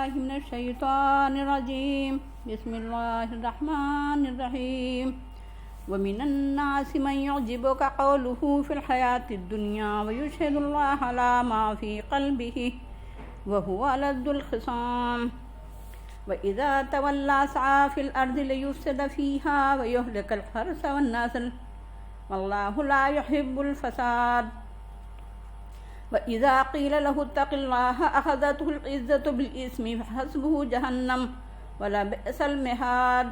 بالله من الشيطان الرجيم. بسم الله الرحمن الرحيم. ومن الناس من يعجبك قوله في الحياة الدنيا ويشهد الله على ما في قلبه وهو ألد الخصام. وإذا تولى سعى في الأرض ليفسد فيها ويهلك الحرث والنسل والله لا يحب الفساد. وإذا قيل له اتق الله أخذته العزة بالإثم فحسبه جهنم ولبئس المهاد.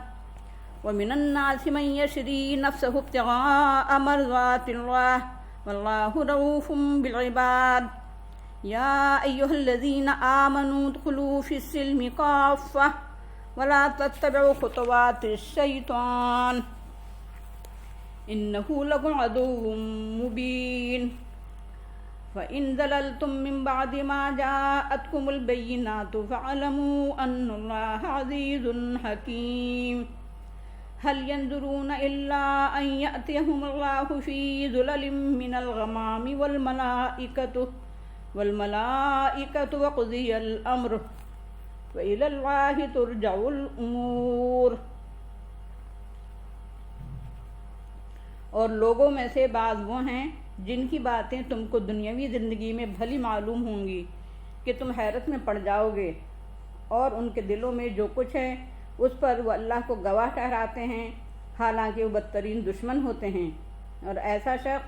ومن الناس من يشري نفسه ابتغاء مرضات الله والله رؤوف بالعباد. يا أيها الذين آمنوا ادخلوا في السلم كافة ولا تتبعوا خطوات الشيطان إنه لكم عدو مبين. فإن ضللتم من بعد ما جاءتكم البينات فاعلموا أن الله عزيز حكيم. هل ينظرون إلا أن يأتيهم الله في ظلل من الغمام والملائكة وقضي الأمر وإلى الله ترجع الأمور. اور لوگوں میں سے بعض وہ ہیں جن کی باتیں تم کو دنیاوی زندگی میں بھلی معلوم ہوں گی کہ تم حیرت میں پڑ جاؤ گے، اور ان کے دلوں میں جو کچھ ہے اس پر وہ اللہ کو گواہ ٹھہراتے ہیں، حالانکہ وہ بدترین دشمن ہوتے ہیں. اور ایسا شخص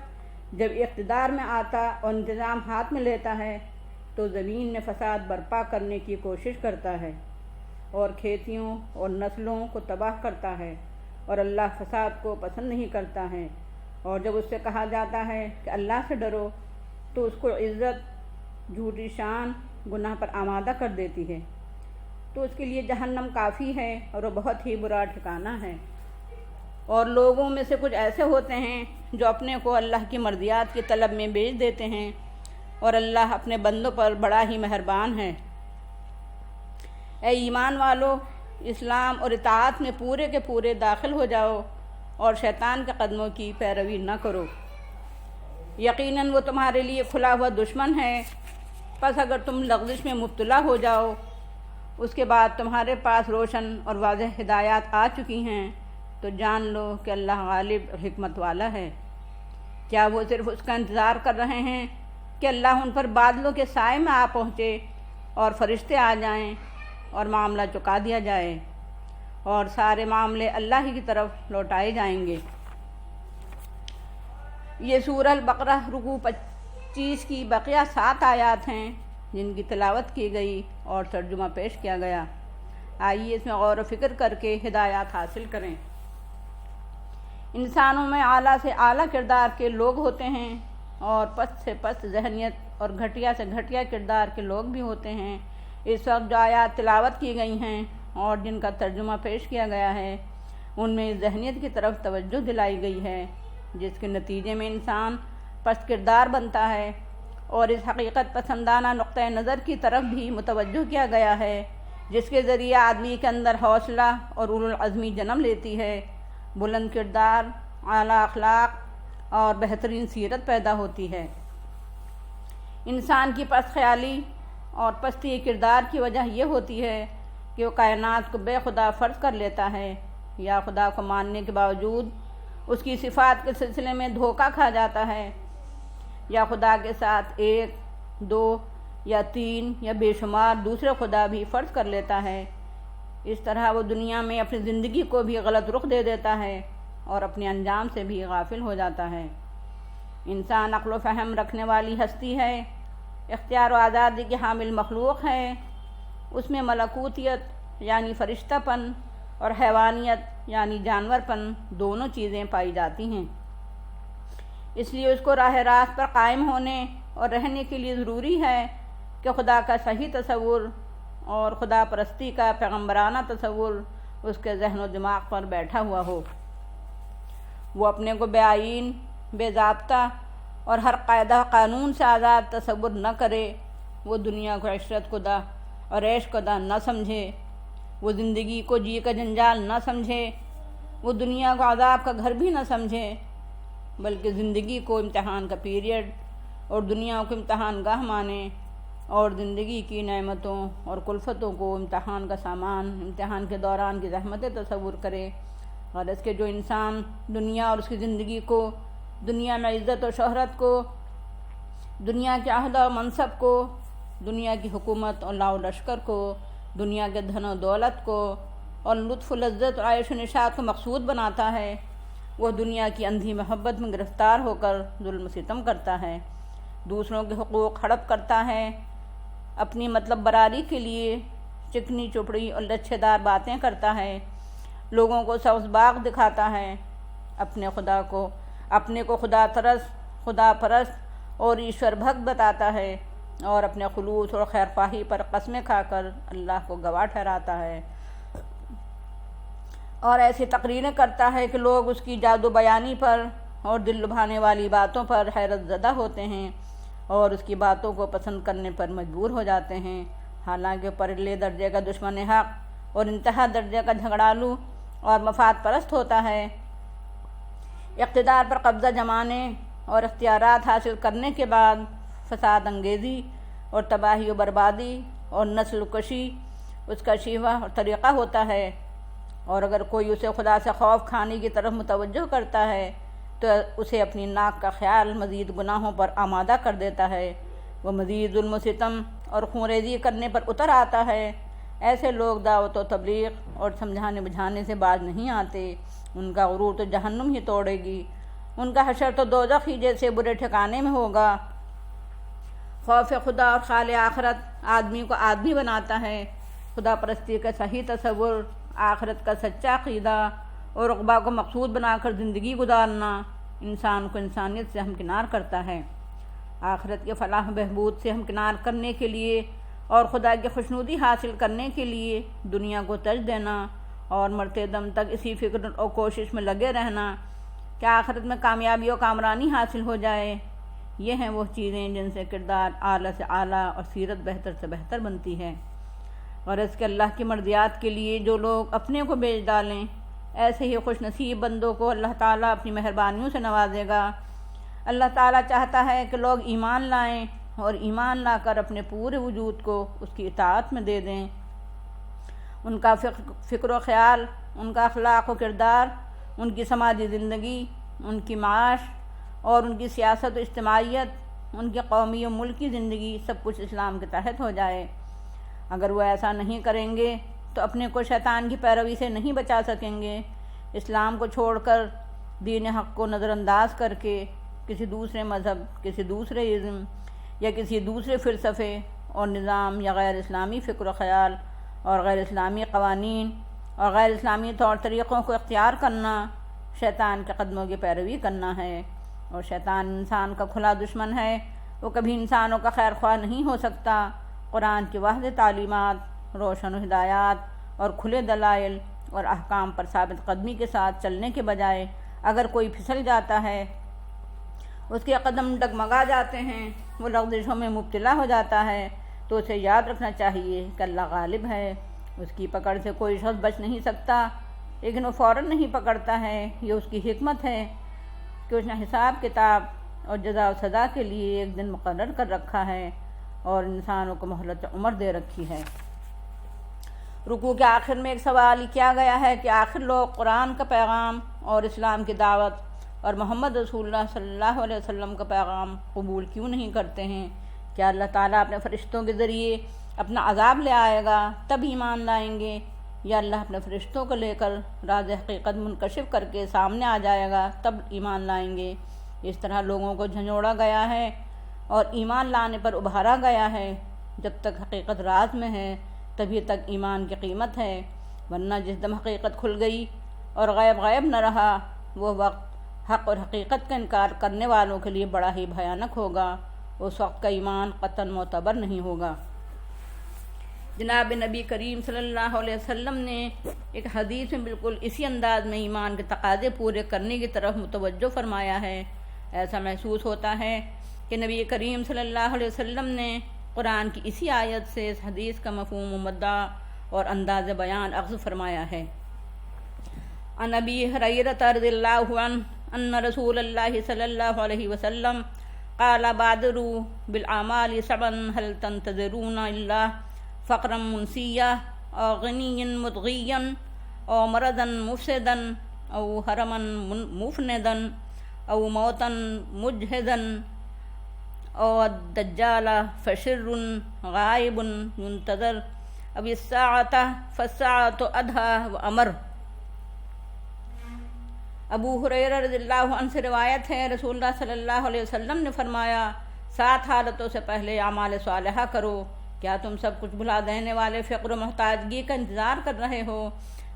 جب اقتدار میں آتا اور انتظام ہاتھ میں لیتا ہے تو زمین میں فساد برپا کرنے کی کوشش کرتا ہے اور کھیتیوں اور نسلوں کو تباہ کرتا ہے، اور اللہ فساد کو پسند نہیں کرتا ہے. اور جب اس سے کہا جاتا ہے کہ اللہ سے ڈرو تو اس کو عزت جھوٹی شان گناہ پر آمادہ کر دیتی ہے، تو اس کے لیے جہنم کافی ہے اور وہ بہت ہی برا ٹھکانہ ہے. اور لوگوں میں سے کچھ ایسے ہوتے ہیں جو اپنے کو اللہ کی مرضیات کی طلب میں بیچ دیتے ہیں، اور اللہ اپنے بندوں پر بڑا ہی مہربان ہے. اے ایمان والو، اسلام اور اطاعت میں پورے کے پورے داخل ہو جاؤ اور شیطان کے قدموں کی پیروی نہ کرو. یقیناً وہ تمہارے لیے کھلا ہوا دشمن ہے. پس اگر تم لغزش میں مبتلا ہو جاؤ، اس کے بعد تمہارے پاس روشن اور واضح ہدایات آ چکی ہیں، تو جان لو کہ اللہ غالب اور حکمت والا ہے. کیا وہ صرف اس کا انتظار کر رہے ہیں کہ اللہ ان پر بادلوں کے سائے میں آ پہنچے اور فرشتے آ جائیں اور معاملہ چکا دیا جائے، اور سارے معاملے اللہ ہی کی طرف لوٹائے جائیں گے. یہ سورہ البقرہ رکوع 25 کی بقیہ 7 آیات ہیں جن کی تلاوت کی گئی اور ترجمہ پیش کیا گیا. آئیے اس میں غور و فکر کر کے ہدایات حاصل کریں. انسانوں میں اعلیٰ سے اعلیٰ کردار کے لوگ ہوتے ہیں اور پست سے پست ذہنیت اور گھٹیا سے گھٹیا کردار کے لوگ بھی ہوتے ہیں. اس وقت جو آیات تلاوت کی گئی ہیں اور جن کا ترجمہ پیش کیا گیا ہے، ان میں اس ذہنیت کی طرف توجہ دلائی گئی ہے جس کے نتیجے میں انسان پست کردار بنتا ہے، اور اس حقیقت پسندانہ نقطۂ نظر کی طرف بھی متوجہ کیا گیا ہے جس کے ذریعے آدمی کے اندر حوصلہ اور اولو العزمی جنم لیتی ہے، بلند کردار، اعلیٰ اخلاق اور بہترین سیرت پیدا ہوتی ہے. انسان کی پست خیالی اور پستی کردار کی وجہ یہ ہوتی ہے کہ وہ کائنات کو بے خدا فرض کر لیتا ہے، یا خدا کو ماننے کے باوجود اس کی صفات کے سلسلے میں دھوکہ کھا جاتا ہے، یا خدا کے ساتھ 1، 2 یا 3 یا بے شمار دوسرے خدا بھی فرض کر لیتا ہے. اس طرح وہ دنیا میں اپنی زندگی کو بھی غلط رخ دے دیتا ہے اور اپنے انجام سے بھی غافل ہو جاتا ہے. انسان عقل و فہم رکھنے والی ہستی ہے، اختیار و آزادی کی حامل مخلوق ہے. اس میں ملکوتیت یعنی فرشتہ پن اور حیوانیت یعنی جانور پن دونوں چیزیں پائی جاتی ہیں. اس لیے اس کو راہ راست پر قائم ہونے اور رہنے کے لیے ضروری ہے کہ خدا کا صحیح تصور اور خدا پرستی کا پیغمبرانہ تصور اس کے ذہن و دماغ پر بیٹھا ہوا ہو. وہ اپنے کو بے آئین، بے ضابطہ اور ہر قاعدہ قانون سے آزاد تصور نہ کرے. وہ دنیا کو عشرت کدہ اور عیش کدہ نہ سمجھے. وہ زندگی کو جی کا جنجال نہ سمجھے. وہ دنیا کو عذاب کا گھر بھی نہ سمجھے، بلکہ زندگی کو امتحان کا پیریڈ اور دنیا کو امتحان گاہ مانے اور زندگی کی نعمتوں اور کلفتوں کو امتحان کا سامان، امتحان کے دوران کی زحمتیں تصور کرے، اور اس کے جو انسان دنیا اور اس کی زندگی کو، دنیا میں عزت و شہرت کو، دنیا کے عہدہ و منصب کو، دنیا کی حکومت اور لاؤ لشکر کو، دنیا کے دھن و دولت کو اور لطف و لذت اور عیش و نشاط کو مقصود بناتا ہے، وہ دنیا کی اندھی محبت میں گرفتار ہو کر ظلم و ستم کرتا ہے، دوسروں کے حقوق ہڑپ کرتا ہے، اپنی مطلب براری کے لیے چکنی چپڑی اور لچھے دار باتیں کرتا ہے، لوگوں کو سبز باغ دکھاتا ہے، اپنے کو خدا پرست اور ایشور بھکت بتاتا ہے، اور اپنے خلوص اور خیر خواہی پر قسمیں کھا کر اللہ کو گواہ ٹھہراتا ہے، اور ایسی تقریریں کرتا ہے کہ لوگ اس کی جادو بیانی پر اور دل لبھانے والی باتوں پر حیرت زدہ ہوتے ہیں اور اس کی باتوں کو پسند کرنے پر مجبور ہو جاتے ہیں، حالانکہ پرلے درجے کا دشمن حق اور انتہا درجے کا جھگڑالو اور مفاد پرست ہوتا ہے۔ اقتدار پر قبضہ جمانے اور اختیارات حاصل کرنے کے بعد فساد انگیزی اور تباہی و بربادی اور نسل کشی اس کا شیوہ اور طریقہ ہوتا ہے، اور اگر کوئی اسے خدا سے خوف کھانے کی طرف متوجہ کرتا ہے تو اسے اپنی ناک کا خیال مزید گناہوں پر آمادہ کر دیتا ہے، وہ مزید ظلم و ستم اور خونریزی کرنے پر اتر آتا ہے۔ ایسے لوگ دعوت و تبلیغ اور سمجھانے بجھانے سے باز نہیں آتے، ان کا غرور تو جہنم ہی توڑے گی، ان کا حشر تو دوزخ ہی جیسے برے ٹھکانے میں ہوگا۔ خوف خدا اور خال آخرت آدمی کو آدمی بناتا ہے، خدا پرستی کا صحیح تصور، آخرت کا سچا عقیدہ اور عقبہ کو مقصود بنا کر زندگی گزارنا انسان کو انسانیت سے ہمکنار کرتا ہے۔ آخرت کے فلاح بہبود سے ہمکنار کرنے کے لیے اور خدا کی خوشنودی حاصل کرنے کے لیے دنیا کو ترج دینا اور مرتے دم تک اسی فکر اور کوشش میں لگے رہنا کہ آخرت میں کامیابی و کامرانی حاصل ہو جائے، یہ ہیں وہ چیزیں جن سے کردار اعلیٰ سے اعلیٰ اور سیرت بہتر سے بہتر بنتی ہے۔ اور اس کے اللہ کی مرضیات کے لیے جو لوگ اپنے کو بیچ ڈالیں، ایسے ہی خوش نصیب بندوں کو اللہ تعالیٰ اپنی مہربانیوں سے نوازے گا۔ اللہ تعالیٰ چاہتا ہے کہ لوگ ایمان لائیں اور ایمان لا کر اپنے پورے وجود کو اس کی اطاعت میں دے دیں، ان کا فکر و خیال، ان کا اخلاق و کردار، ان کی سماجی زندگی، ان کی معاش اور ان کی سیاست و اجتماعیت، ان کی قومی و ملکی زندگی سب کچھ اسلام کے تحت ہو جائے۔ اگر وہ ایسا نہیں کریں گے تو اپنے کو شیطان کی پیروی سے نہیں بچا سکیں گے، اسلام کو چھوڑ کر دین حق کو نظر انداز کر کے کسی دوسرے مذہب، کسی دوسرے ازم یا کسی دوسرے فلسفے اور نظام یا غیر اسلامی فکر و خیال اور غیر اسلامی قوانین اور غیر اسلامی طور طریقوں کو اختیار کرنا شیطان کے قدموں کی پیروی کرنا ہے، اور شیطان انسان کا کھلا دشمن ہے، وہ کبھی انسانوں کا خیر خواہ نہیں ہو سکتا۔ قرآن کی واضح تعلیمات، روشن و ہدایات اور کھلے دلائل اور احکام پر ثابت قدمی کے ساتھ چلنے کے بجائے اگر کوئی پھسل جاتا ہے، اس کے قدم ڈگمگا جاتے ہیں، وہ لغزشوں میں مبتلا ہو جاتا ہے، تو اسے یاد رکھنا چاہیے کہ اللہ غالب ہے، اس کی پکڑ سے کوئی شخص بچ نہیں سکتا، لیکن وہ فوراً نہیں پکڑتا ہے۔ یہ اس کی حکمت ہے کہ اس نے حساب کتاب اور جزا و سزا کے لیے ایک دن مقرر کر رکھا ہے اور انسانوں کو مہلت عمر دے رکھی ہے۔ رکوع کے آخر میں ایک سوال کیا گیا ہے کہ آخر لوگ قرآن کا پیغام اور اسلام کی دعوت اور محمد رسول اللہ صلی اللہ علیہ وسلم کا پیغام قبول کیوں نہیں کرتے ہیں؟ کیا اللہ تعالیٰ اپنے فرشتوں کے ذریعے اپنا عذاب لے آئے گا تب ایمان لائیں گے، یا اللہ اپنے فرشتوں کو لے کر راز حقیقت منکشف کر کے سامنے آ جائے گا تب ایمان لائیں گے؟ اس طرح لوگوں کو جھنجھوڑا گیا ہے اور ایمان لانے پر ابھارا گیا ہے۔ جب تک حقیقت راز میں ہے تبھی تک ایمان کی قیمت ہے، ورنہ جس دم حقیقت کھل گئی اور غیب نہ رہا، وہ وقت حق اور حقیقت کا انکار کرنے والوں کے لیے بڑا ہی بھیانک ہوگا، اس وقت کا ایمان قطعاً معتبر نہیں ہوگا۔ جناب نبی کریم صلی اللہ علیہ وسلم نے ایک حدیث میں بالکل اسی انداز میں ایمان کے تقاضے پورے کرنے کی طرف متوجہ فرمایا ہے۔ ایسا محسوس ہوتا ہے کہ نبی کریم صلی اللہ علیہ وسلم نے قرآن کی اسی آیت سے اس حدیث کا مفہوم و مدعا اور انداز بیان اخذ فرمایا ہے۔ عن ابی ہریرہ رضی اللہ عنہ ان رسول اللہ صلی اللہ علیہ وسلم قال بادروا بالأعمال سبعا هل تنتظرون إلا فقرا منسيا أو غنيا مطغيا أو مرضا مفسدا أو هرما مفندا أو موتا مجهدا أو الدجال فشر غائب ينتظر أو الساعة فالساعة أدهى وأمر۔ ابو ہریرہ رضی اللہ عنہ سے روایت ہے، رسول اللہ صلی اللہ علیہ وسلم نے فرمایا 7 حالتوں سے پہلے اعمال صالحہ کرو۔ کیا تم سب کچھ بھلا دینے والے فقر و محتاجگی کا انتظار کر رہے ہو؟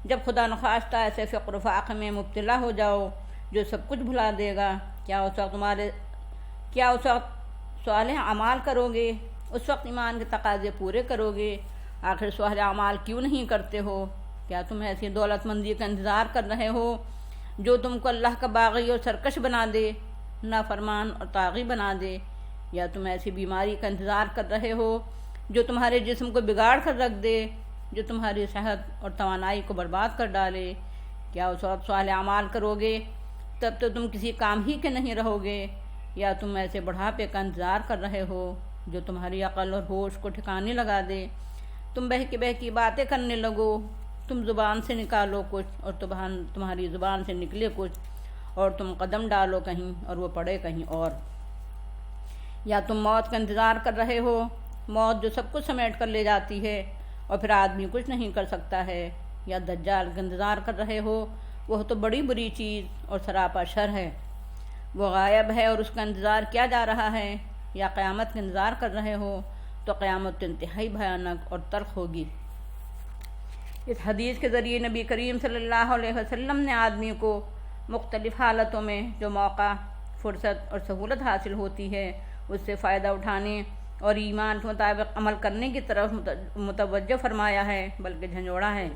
جب خدا نخواستہ ایسے فقر و فاقے میں مبتلا ہو جاؤ جو سب کچھ بھلا دے گا، کیا اس وقت صالح اعمال کرو گے؟ اس وقت ایمان کے تقاضے پورے کرو گے؟ آخر صالح اعمال کیوں نہیں کرتے ہو؟ کیا تم ایسی دولت مندی کا انتظار کر رہے ہو جو تم کو اللہ کا باغی اور سرکش بنا دے، نافرمان اور طاغی بنا دے؟ یا تم ایسی بیماری کا انتظار کر رہے ہو جو تمہارے جسم کو بگاڑ کر رکھ دے، جو تمہاری صحت اور توانائی کو برباد کر ڈالے؟ کیا اس وقت صالح اعمال کرو گے؟ تب تو تم کسی کام ہی کے نہیں رہو گے۔ یا تم ایسے بڑھاپے کا انتظار کر رہے ہو جو تمہاری عقل اور ہوش کو ٹھکانے لگا دے؟ تم بہکی باتیں کرنے لگو، تم زبان سے نکالو کچھ اور تمہاری زبان سے نکلے کچھ، اور تم قدم ڈالو کہیں اور وہ پڑے کہیں اور۔ یا تم موت کا انتظار کر رہے ہو، موت جو سب کچھ سمیٹ کر لے جاتی ہے اور پھر آدمی کچھ نہیں کر سکتا ہے؟ یا دجال کا انتظار کر رہے ہو، وہ تو بڑی بری چیز اور سراپا شر ہے، وہ غائب ہے اور اس کا انتظار کیا جا رہا ہے؟ یا قیامت کا انتظار کر رہے ہو تو قیامت انتہائی بھیانک اور تلخ ہوگی۔ اس حدیث کے ذریعے نبی کریم صلی اللہ علیہ وسلم نے آدمی کو مختلف حالتوں میں جو موقع، فرصت اور سہولت حاصل ہوتی ہے اس سے فائدہ اٹھانے اور ایمان کے مطابق عمل کرنے کی طرف متوجہ فرمایا ہے، بلکہ جھنجھوڑا ہے۔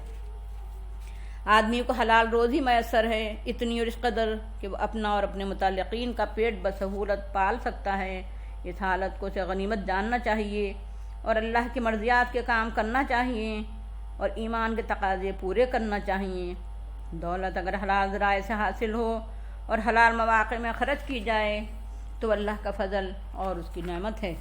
آدمی کو حلال روزی میسر ہے، اتنی اور اس قدر کہ وہ اپنا اور اپنے متعلقین کا پیٹ بسہولت پال سکتا ہے۔ اس حالت کو اسے غنیمت جاننا چاہیے اور اللہ کی مرضیات کے کام کرنا چاہیے اور ایمان کے تقاضے پورے کرنا چاہیے۔ دولت اگر حلال ذرائع سے حاصل ہو اور حلال مواقع میں خرچ کی جائے تو اللہ کا فضل اور اس کی نعمت ہے۔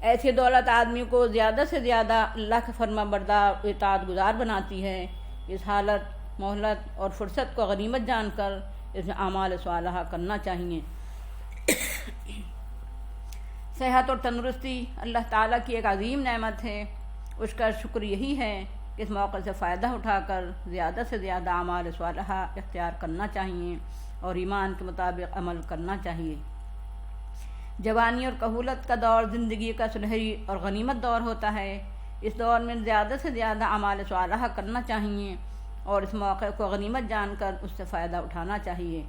ایسی دولت آدمی کو زیادہ سے زیادہ اللہ کا فرما بردار اطاعت گزار بناتی ہے۔ اس حالت، مہلت اور فرصت کو غنیمت جان کر اس میں اعمال صالحہ کرنا چاہیے۔ صحت اور تندرستی اللہ تعالیٰ کی ایک عظیم نعمت ہے، اس کا شکر یہی ہے کہ اس موقع سے فائدہ اٹھا کر زیادہ سے زیادہ اعمال صالحہ اختیار کرنا چاہیے اور ایمان کے مطابق عمل کرنا چاہیے۔ جوانی اور کہولت کا دور زندگی کا سنہری اور غنیمت دور ہوتا ہے۔ اس دور میں زیادہ سے زیادہ اعمال صالحہ کرنا چاہیے اور اس موقع کو غنیمت جان کر اس سے فائدہ اٹھانا چاہیے۔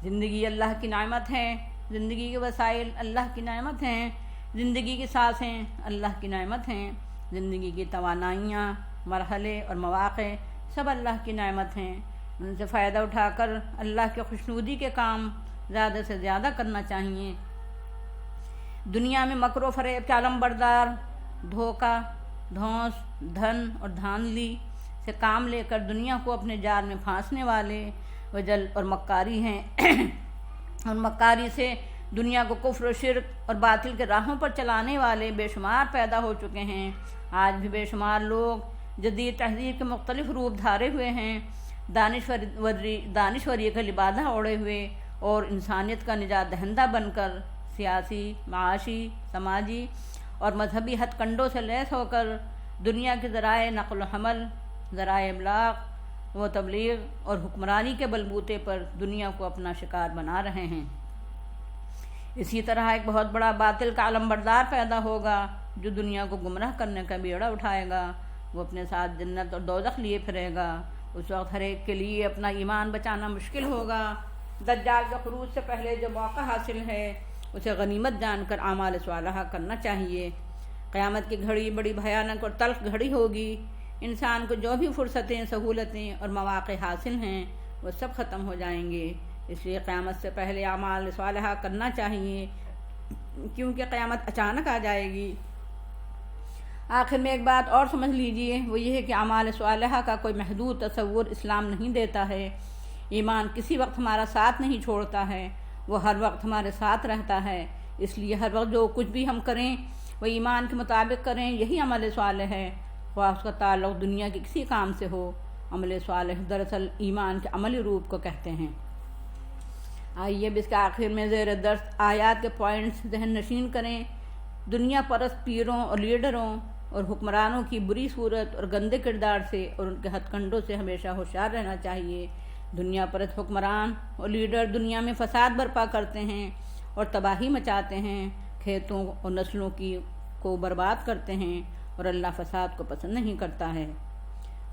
زندگی اللہ کی نعمت ہے، زندگی کے وسائل اللہ کی نعمت ہیں، زندگی کی سانسیں اللہ کی نعمت ہیں، زندگی کی توانائیاں، مرحلے اور مواقع سب اللہ کی نعمت ہیں۔ ان سے فائدہ اٹھا کر اللہ کے خوشنودی کے کام زیادہ سے زیادہ کرنا چاہیے۔ دنیا میں مکر و فریب کے علم بردار دھوکہ، دھونس، دھن اور دھاندلی سے کام لے کر دنیا کو اپنے جال میں پھانسنے والے وجل اور مکاری ہیں اور مکاری سے دنیا کو کفر و شرک اور باطل کے راہوں پر چلانے والے بے شمار پیدا ہو چکے ہیں۔ آج بھی بے شمار لوگ جدید تہذیب کے مختلف روپ دھارے ہوئے ہیں، دانشوری کا لبادہ اوڑھے ہوئے اور انسانیت کا نجات دہندہ بن کر سیاسی، معاشی، سماجی اور مذہبی ہتھ کنڈوں سے لیس ہو کر دنیا کے ذرائع نقل و حمل، ذرائع ابلاغ و تبلیغ اور حکمرانی کے بلبوتے پر دنیا کو اپنا شکار بنا رہے ہیں۔ اسی طرح ایک بہت بڑا باطل کا علم بردار پیدا ہوگا جو دنیا کو گمراہ کرنے کا بیڑا اٹھائے گا۔ وہ اپنے ساتھ جنت اور دوزخ لیے پھرے گا۔ اس وقت ہر ایک کے لیے اپنا ایمان بچانا مشکل ہوگا۔ دجال کے خروج سے پہلے جو موقع حاصل ہے اسے غنیمت جان کر اعمال صالحہ کرنا چاہیے۔ قیامت کی گھڑی بڑی بھیانک اور تلخ گھڑی ہوگی۔ انسان کو جو بھی فرصتیں، سہولتیں اور مواقع حاصل ہیں وہ سب ختم ہو جائیں گے۔ اس لیے قیامت سے پہلے اعمال صالحہ کرنا چاہیے، کیونکہ قیامت اچانک آ جائے گی۔ آخر میں ایک بات اور سمجھ لیجئے، وہ یہ ہے کہ اعمال صالحہ کا کوئی محدود تصور اسلام نہیں دیتا ہے۔ ایمان کسی وقت ہمارا ساتھ نہیں چھوڑتا ہے وہ ہر وقت ہمارے ساتھ رہتا ہے، اس لیے ہر وقت جو کچھ بھی ہم کریں وہ ایمان کے مطابق کریں، یہی عمل صالح ہے، خواہ اس کا تعلق دنیا کے کسی کام سے ہو۔ عمل صالح دراصل ایمان کے عملی روپ کو کہتے ہیں۔ آئیے اب اس کے آخر میں زیر درس آیات کے پوائنٹس ذہن نشین کریں۔ دنیا پرست پیروں اور لیڈروں اور حکمرانوں کی بری صورت اور گندے کردار سے اور ان کے ہتھ کنڈوں سے ہمیشہ ہوشیار رہنا چاہیے۔ دنیا پرست حکمران اور لیڈر دنیا میں فساد برپا کرتے ہیں اور تباہی مچاتے ہیں، کھیتوں اور نسلوں کو برباد کرتے ہیں، اور اللہ فساد کو پسند نہیں کرتا ہے۔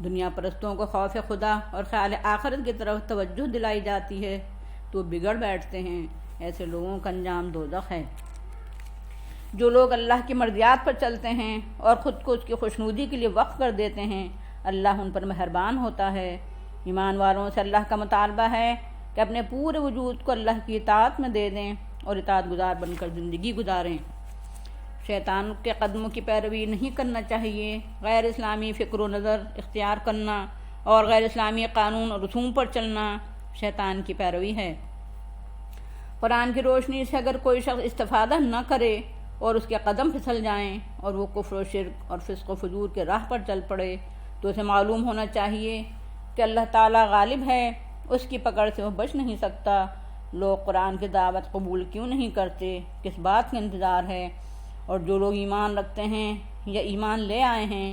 دنیا پرستوں کو خوف خدا اور خیال آخرت کی طرف توجہ دلائی جاتی ہے تو بگڑ بیٹھتے ہیں، ایسے لوگوں کا انجام دوزخ ہے۔ جو لوگ اللہ کی مرضیات پر چلتے ہیں اور خود کو اس کی خوشنودی کے لیے وقف کر دیتے ہیں، اللہ ان پر مہربان ہوتا ہے۔ ایمان والوں سے اللہ کا مطالبہ ہے کہ اپنے پورے وجود کو اللہ کی اطاعت میں دے دیں اور اطاعت گزار بن کر زندگی گزاریں۔ شیطان کے قدموں کی پیروی نہیں کرنا چاہیے۔ غیر اسلامی فکر و نظر اختیار کرنا اور غیر اسلامی قانون اور رسوم پر چلنا شیطان کی پیروی ہے۔ قرآن کی روشنی سے اگر کوئی شخص استفادہ نہ کرے اور اس کے قدم پھسل جائیں اور وہ کفر و شرک اور فسق و فجور کے راہ پر چل پڑے تو اسے معلوم ہونا چاہیے کہ اللہ تعالیٰ غالب ہے، اس کی پکڑ سے وہ بچ نہیں سکتا۔ لوگ قرآن کی دعوت قبول کیوں نہیں کرتے، کس بات کا انتظار ہے؟ اور جو لوگ ایمان رکھتے ہیں یا ایمان لے آئے ہیں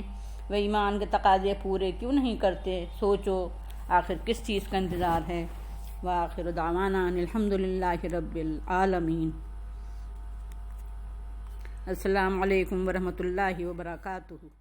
وہ ایمان کے تقاضے پورے کیوں نہیں کرتے؟ سوچو آخر کس چیز کا انتظار ہے؟ وآخر دعوانا الحمدللہ رب العالمین۔ السلام علیکم ورحمۃ اللہ وبرکاتہ۔